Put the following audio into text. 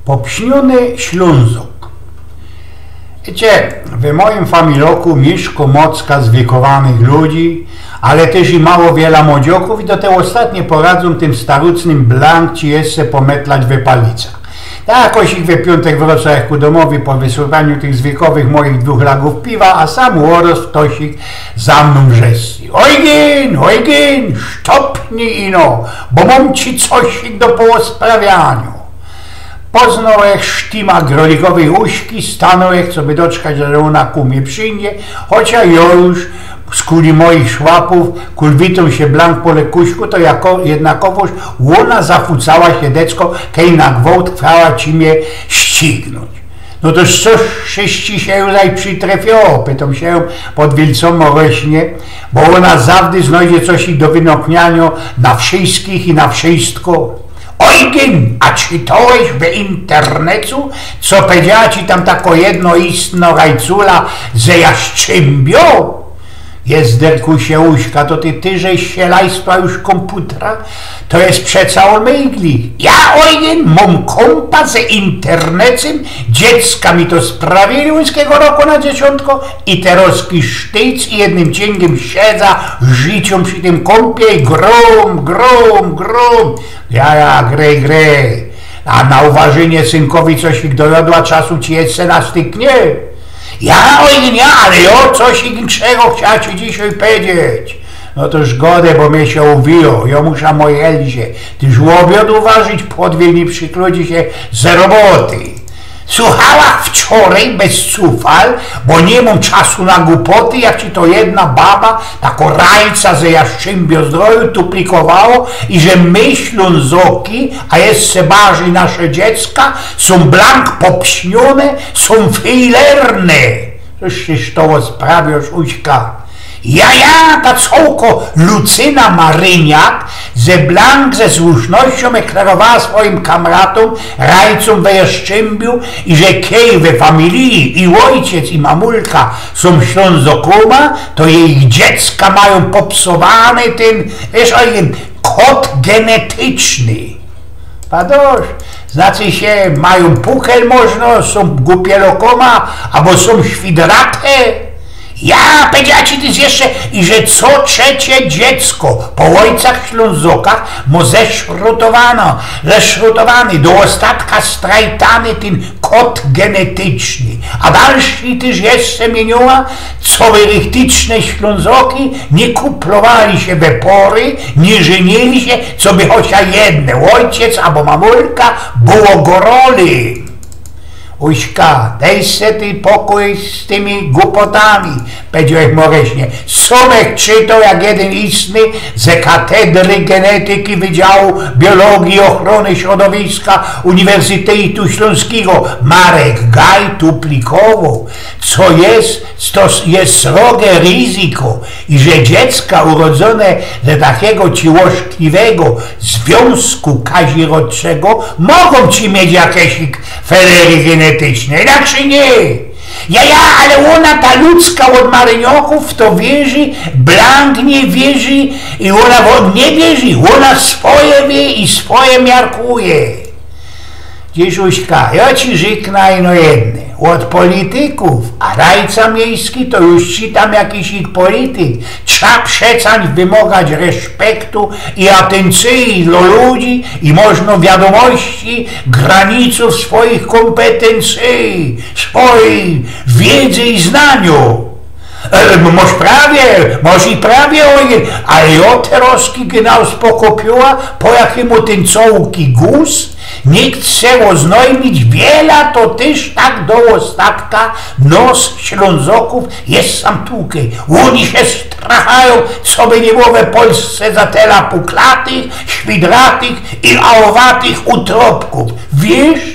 Popśniony Ślązok. Wiecie, w moim familoku mieszka mocka zwiekowanych ludzi, ale też i mało wiele młodzioków i do tego ostatnie poradzą tym starucnym blank ci jeszcze pometlać w palicach. Tak jakoś ich we piątek wracają ku domowi po wysłuchaniu tych zwiekowych moich 2 lagów piwa, a sam łoros w tosik za mną wrzeszczy. Ojgin, sztopnij ino, bo mam ci coś do posprawiania. Poznał jak sztima grolikowej uśki, stanął jak co by doczkać, że ona ku mnie przyjdzie, chociaż ja już z kuli moich szłapów kulwitą się blank po lekuśku, to jednakowoż ona zafucała się decko, kej na gwałt chwała ci mnie ścignąć. No to coś się już przytrefiło, pytam się pod wilcą rośnie, bo ona zawdy znajdzie coś i do wynokniania na wszystkich i na wszystko. Ojgin, a czytałeś w internecie, co powiedziała ci tam tako jedno istno rajcula ze jaszczymbio? Jest derkusie uśka, to ty żeś się lajstwa już komputera, to jest przeca on mygli. Ja, ojgin, mam kompa ze internetem, dziecka mi to sprawili łyskiego roku na 10 i teraz sztyc i jednym cięgiem siedza życią przy tym kompie i grom. Ja, grej. A na uważenie synkowi coś ich dojodła czasu ci jeszcze nastyknie. Ale ja coś innego chciał ci dzisiaj powiedzieć. No to zgodę, bo mnie się uwiło. Ja muszę moje Elzie. Tyż łobiot uważać, podwielni przykludzi się z roboty. Słuchała wczoraj bez cufal, bo nie mam czasu na głupoty, jak ci to jedna baba, tako rajca ze jaszczymbio zdroju tuplikowało i że my Ślązoki, a jeszcze bardziej nasze dziecka, są blank popśnione, są filerne. Toż to sprawiasz, uśka. Ja, ta cołko Lucyna Maryniak ze blank ze słusznością eklarowała swoim kamratom, rajcom we Jaszczymbiu i że kej we familii i ojciec i mamulka są Ślązokuma, to jej dziecka mają popsowany ten, wiesz, kod genetyczny. Padosz, znaczy się mają pukel można, są głupielokoma, albo są świdrate. Ja, powiedziała ci ty jeszcze, i że co trzecie dziecko po ojcach Ślązokach mo zeszrutowany, do ostatka strajtany ten kod genetyczny. A dalszy też jeszcze mieniła, co wyrychtyczne Ślązoki nie kuplowali się we pory, nie żenili się, co by chociaż jedne, ojciec albo mamulka było goroli. Uśka, daj se ty pokój z tymi głupotami, powiedziałeś moreśnie. Somek czytał jak jeden istny ze katedry genetyki Wydziału Biologii i Ochrony Środowiska Uniwersytetu Śląskiego Marek Gaj tuplikował, co jest srogie ryzyko i że dziecka urodzone ze takiego ciłoszkliwego związku kazirodczego mogą ci mieć jakieś ferery genetyczne, inaczej nie. Ale ona ta ludzka od Marynioków w to wierzy, blank nie wierzy i ona nie wierzy, ona swoje wie i swoje miarkuje. Dziesiuśka, ja ci żyknę no jedne, od polityków, a rajca miejski to już ci tam jakiś ich polityk. Trzeba przecież wymagać respektu i atencji do ludzi i można wiadomości graniców swoich kompetencji, swojej wiedzy i znaniu. Może i prawie, ale ja teraz genau spokopiła, po jakiemu ten cołki guz, nikt chce oznajmić wiele, to też tak do ostatka nos Ślązoków jest sam tukej. Oni się strachają, co by nie było we Polsce za tela puklatych, świdratych i ałowatych utropków. Wiesz?